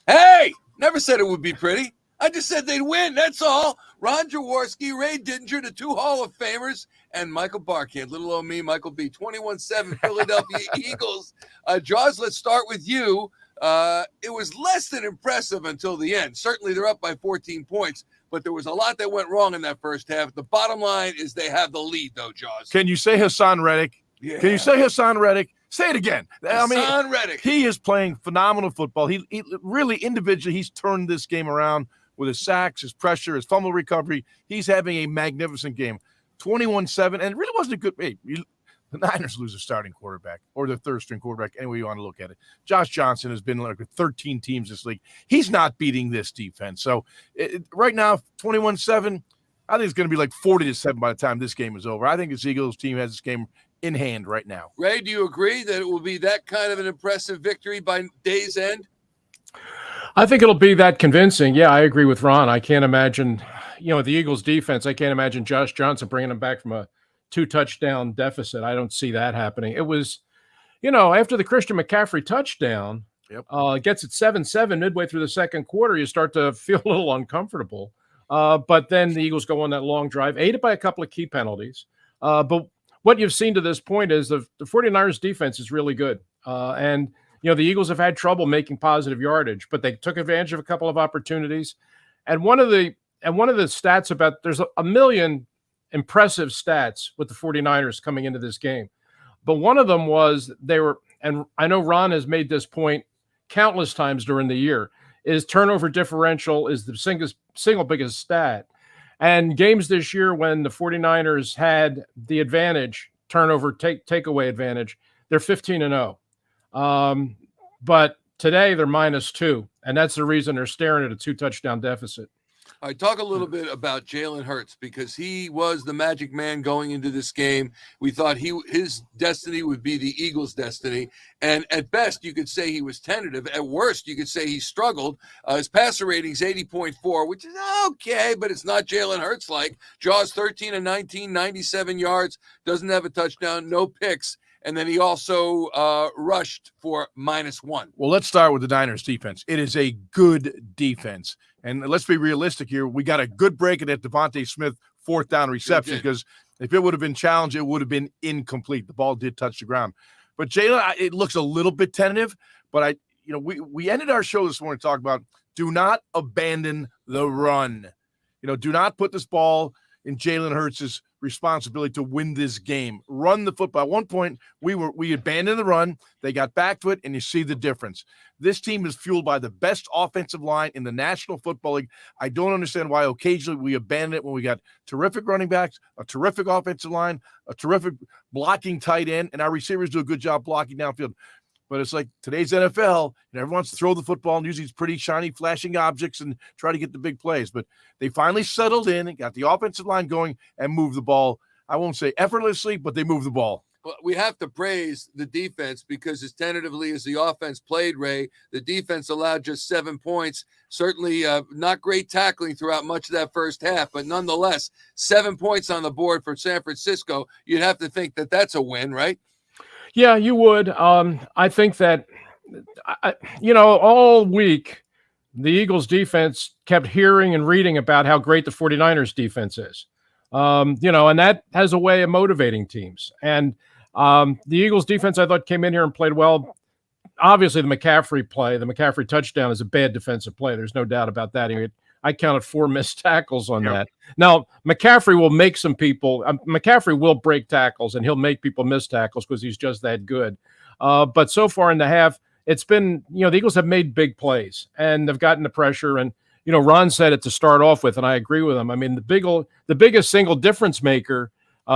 Hey, never said it would be pretty. I just said they'd win. That's all. Ron Jaworski, Ray Didinger, the two Hall of Famers, and Michael Barkann. Little old me, Michael B. 21-7 Philadelphia Eagles. Jaws, let's start with you. It was less than impressive until the end. Certainly they're up by 14 points, but there was a lot that went wrong in that first half. The bottom line is they have the lead, though, Jaws. Can you say Hassan Reddick? Yeah. Can you say Hassan Reddick? Say it again. Hassan Reddick. He is playing phenomenal football. He really individually, he's turned this game around with his sacks, his pressure, his fumble recovery. He's having a magnificent game. 21-7, and it really wasn't a good – hey, the Niners lose a starting quarterback or their third-string quarterback, any way you want to look at it. Josh Johnson has been like 13 teams this league. He's not beating this defense. So right now, 21-7, I think it's going to be like 40-7 by the time this game is over. I think this Eagles team has this game in hand right now. Ray, do you agree that it will be that kind of an impressive victory by day's end? I think it'll be that convincing. Yeah, I agree with Ron. I can't imagine, the Eagles defense, I can't imagine Josh Johnson bringing them back from a 2-touchdown deficit. I don't see that happening. It was, after the Christian McCaffrey touchdown, gets it 7-7 midway through the second quarter, you start to feel a little uncomfortable. But then the Eagles go on that long drive, aided by a couple of key penalties. But what you've seen to this point is the 49ers defense is really good. And the Eagles have had trouble making positive yardage, but they took advantage of a couple of opportunities. And one of the stats about there's a million impressive stats with the 49ers coming into this game. But one of them was and I know Ron has made this point countless times during the year, is turnover differential is the single biggest stat. And games this year when the 49ers had the advantage, turnover takeaway advantage, they're 15-0. But today they're -2, and that's the reason they're staring at a 2-touchdown deficit. All right, talk a little bit about Jalen Hurts, because he was the magic man going into this game. We thought his destiny would be the Eagles' destiny. And at best, you could say he was tentative. At worst, you could say he struggled. His passer rating is 80.4, which is okay, but it's not Jalen Hurts-like. Jaws 13 and 19, 97 yards, doesn't have a touchdown, no picks. And then he also rushed for -1. Well, let's start with the Niners defense. It is a good defense. And let's be realistic here. We got a good break at that Devontae Smith fourth down reception, because if it would have been challenged, it would have been incomplete. The ball did touch the ground. But Jalen, it looks a little bit tentative. But we ended our show this morning talking about do not abandon the run. Do not put this ball in Jalen Hurts' responsibility to win this game. Run the football. At one point, we abandoned the run. They got back to it, and you see the difference. This team is fueled by the best offensive line in the National Football League. I don't understand why occasionally we abandon it when we got terrific running backs, a terrific offensive line, a terrific blocking tight end, and our receivers do a good job blocking downfield. But it's like today's NFL, and everyone wants to throw the football and use these pretty shiny, flashing objects and try to get the big plays. But they finally settled in and got the offensive line going and moved the ball. I won't say effortlessly, but they moved the ball. Well, we have to praise the defense, because as tentatively as the offense played, Ray, the defense allowed just 7 points. Certainly not great tackling throughout much of that first half, but nonetheless, 7 points on the board for San Francisco. You'd have to think that that's a win, right? Yeah, you would. I think that, all week, the Eagles defense kept hearing and reading about how great the 49ers defense is. And that has a way of motivating teams. And the Eagles defense, I thought, came in here and played well. Obviously, the McCaffrey touchdown is a bad defensive play. There's no doubt about that. I counted 4 missed tackles on that. Now, McCaffrey will make some people McCaffrey will break tackles, and he'll make people miss tackles because he's just that good. But so far in the half, it's been, the Eagles have made big plays, and they've gotten the pressure. And, Ron said it to start off with, and I agree with him. I mean, the biggest single difference maker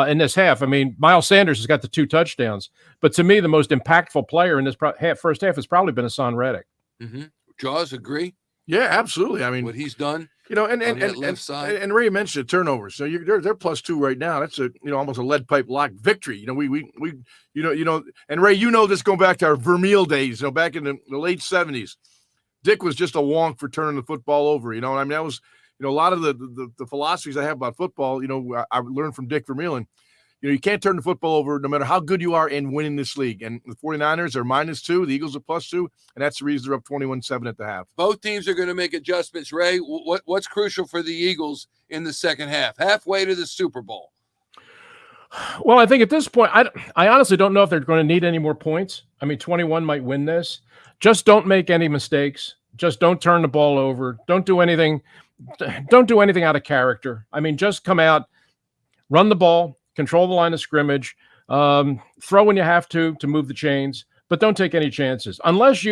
in this half, Miles Sanders has got the 2 touchdowns. But to me, the most impactful player in this first half has probably been Hassan Reddick. Mm-hmm. Jaws, agree? Yeah, absolutely. What he's done, left side. And Ray mentioned a turnover, so they're +2 right now. That's almost a lead pipe lock victory. And Ray, this going back to our Vermeil days. Back in the late '70s, Dick was just a wonk for turning the football over. That was a lot of the philosophies I have about football. I learned from Dick Vermeil, and You can't turn the football over no matter how good you are in winning this league. And the 49ers are -2, the Eagles are +2, and that's the reason they're up 21-7 at the half. Both teams are going to make adjustments. Ray, what's crucial for the Eagles in the second half, halfway to the Super Bowl? Well, I think at this point, I honestly don't know if they're going to need any more points. I mean, 21 might win this. Just don't make any mistakes. Just don't turn the ball over. Don't do anything. Don't do anything out of character. I mean, just come out, run the ball, control the line of scrimmage, throw when you have to move the chains, but don't take any chances. Unless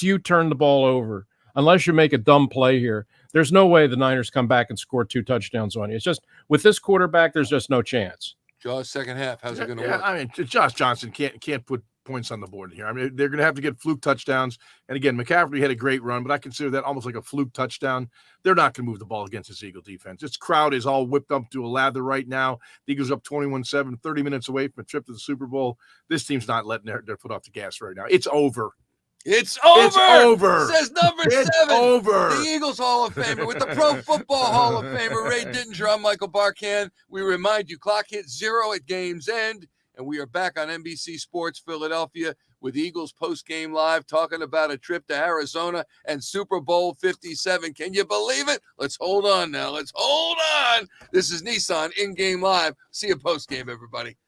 you turn the ball over, unless you make a dumb play here, there's no way the Niners come back and score 2 touchdowns on you. It's just with this quarterback, there's just no chance. Jaws, second half, how's it going to work? I mean, Josh Johnson can't put points on the board here. I mean, they're going to have to get fluke touchdowns. And again, McCaffrey had a great run, but I consider that almost like a fluke touchdown. They're not going to move the ball against this Eagle defense. This crowd is all whipped up to a lather right now. The Eagles up 21-7, 30 minutes away from a trip to the Super Bowl. This team's not letting their foot off the gas right now. It's over. It's over. It's over. Says number it's 7. Over. The Eagles Hall of Famer with the Pro Football Hall of Famer, Ray Didinger. I'm Michael Barkann. We remind you, clock hits 0 at game's end, and we are back on NBC Sports Philadelphia with Eagles post-game live talking about a trip to Arizona and Super Bowl 57. Can you believe it? Let's hold on now. Let's hold on. This is Nissan in-game live. See you post-game, everybody.